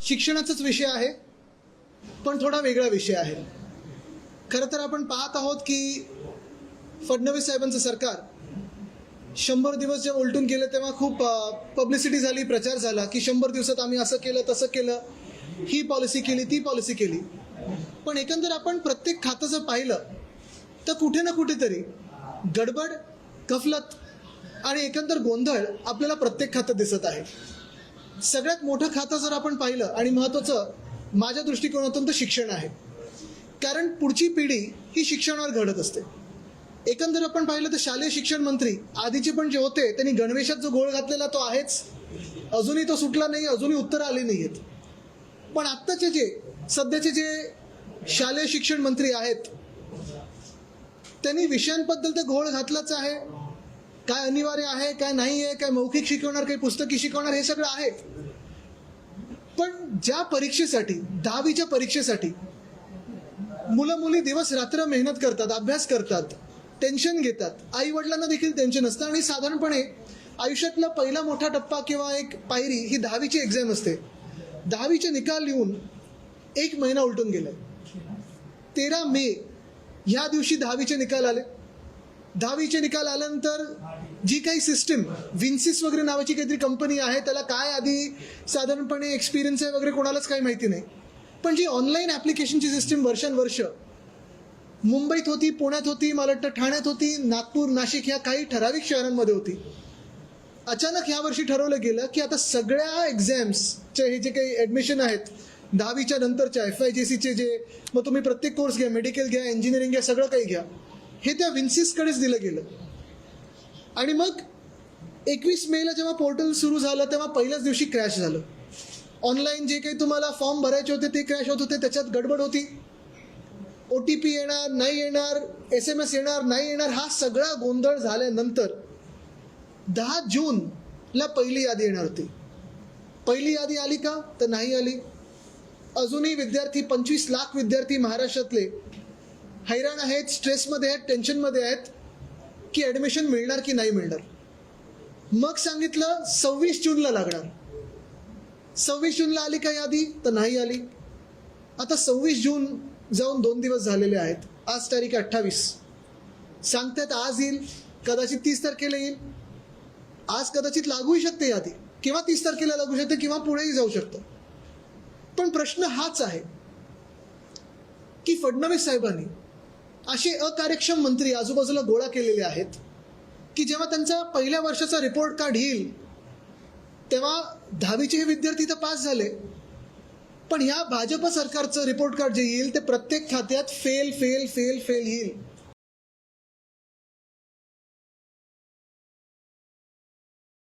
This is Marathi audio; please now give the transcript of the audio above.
शिक्षणाचाच विषय आहे, पण थोडा वेगळा विषय आहे. खरं तर आपण पाहत आहोत की फडणवीस साहेबांचं सरकार 100 दिवस जेव्हा उलटून गेले तेव्हा खूप पब्लिसिटी झाली, प्रचार झाला की 100 दिवसात आम्ही असं केलं तसं केलं, ही पॉलिसी केली ती पॉलिसी केली. पण एकंदर आपण प्रत्येक खातं जर पाहिलं तर कुठे ना कुठेतरी गडबड, गफलत आणि एकंदर गोंधळ आपल्याला प्रत्येक खातं दिसत आहे. सगळ्यात मोठं खातं जर आपण पाहिलं आणि महत्त्वाचं माझ्या दृष्टिकोनातून तर शिक्षण आहे. कारण पुढची पिढी ही शिक्षणावर घडत असते. एकंदर आपण पाहिलं तर शालेय शिक्षण मंत्री आधीचे पण जे होते त्यांनी गणवेशात जो घोळ घातलेला तो आहेच, अजूनही तो सुटला नाही, अजूनही उत्तरं आली नाही आहेत. पण आत्ताचे जे सध्याचे जे शालेय शिक्षण मंत्री आहेत त्यांनी विषयांबद्दल तर घोळ घातलाच आहे. काय अनिवार्य आहे, काय नाही आहे, काय मौखिक शिकवणार, काही पुस्तकी शिकवणार, हे सगळं आहे. पण ज्या परीक्षेसाठी 10वीच्या परीक्षेसाठी मुलं मुली दिवस रात्र मेहनत करतात, अभ्यास करतात, टेन्शन घेतात, आई वडिलांना देखील टेन्शन असतं. आणि साधारणपणे आयुष्यातला पहिला मोठा टप्पा किंवा एक पायरी ही 10वीची एक्झाम असते. 10वीचे निकाल लिहून 1 महिना उलटून गेलाय. 13 मे ह्या दिवशी 10वीचे निकाल आले. 10वीचे निकाल आल्यानंतर जी काही सिस्टीम विन्सिस वगैरे नावाची काहीतरी कंपनी आहे, त्याला काय आधी साधारणपणे एक्सपिरियन्स आहे वगैरे कोणालाच काही माहिती नाही. पण जी ऑनलाईन ॲप्लिकेशनची सिस्टीम वर्षानुवर्ष मुंबईत होती, पुण्यात होती, मला वाटतं ठाण्यात होती, नागपूर, नाशिक ह्या काही ठराविक शहरांमध्ये होती. अचानक ह्या वर्षी ठरवलं गेलं की आता सगळ्या एक्झाम्सचे हे जे काही ॲडमिशन आहेत 10वीच्या नंतरच्या FIJCचे जे, मग तुम्ही प्रत्येक कोर्स घ्या, मेडिकल घ्या, इंजिनिअरिंग घ्या, सगळं काही घ्या, हे त्या विन्सिसकडेच दिलं गेलं. आणि मग 21 मेला जेव्हा पोर्टल सुरू झालं तेव्हा पहिल्याच दिवशी क्रॅश झालं. ऑनलाईन जे काही तुम्हाला फॉर्म भरायचे होते ते क्रॅश होत होते, त्याच्यात गडबड होती. OTP येणार नाही येणार, SMS येणार नाही येणार, हा सगळा गोंधळ झाल्यानंतर 10 जूनला पहिली यादी येणार होती. पहिली यादी आली का? तर नाही आली. अजूनही विद्यार्थी 25 लाख विद्यार्थी महाराष्ट्रातले हैराण आहेत, स्ट्रेसमध्ये आहेत, टेन्शनमध्ये आहेत की ॲडमिशन मिळणार की नाही मिळणार. मग सांगितलं 26 जूनला लागणार. 26 जूनला आली का यादी? तर नाही आली. आता 26 जून जाऊन 2 दिवस झालेले आहेत. आज तारीख 28. सांगतात आज येईल, कदाचित 30 तारखेला येईल. आज कदाचित लागूही शकते यादी, किंवा 30 तारखेला लागू शकते, किंवा पुढेही जाऊ शकतं. पण प्रश्न हाच आहे की फडणवीस साहेबांनी असे अकार्यक्षम मंत्री आजूबाजूला गोळा केलेले आहेत की जेव्हा त्यांचा पहिल्या वर्षाचा रिपोर्ट कार्ड येईल तेव्हा 10वीचे हे विद्यार्थी तर पास झाले, पण ह्या भाजप सरकारचं रिपोर्ट कार्ड जे येईल ते प्रत्येक खात्यात फेल फेल फेल फेल येईल.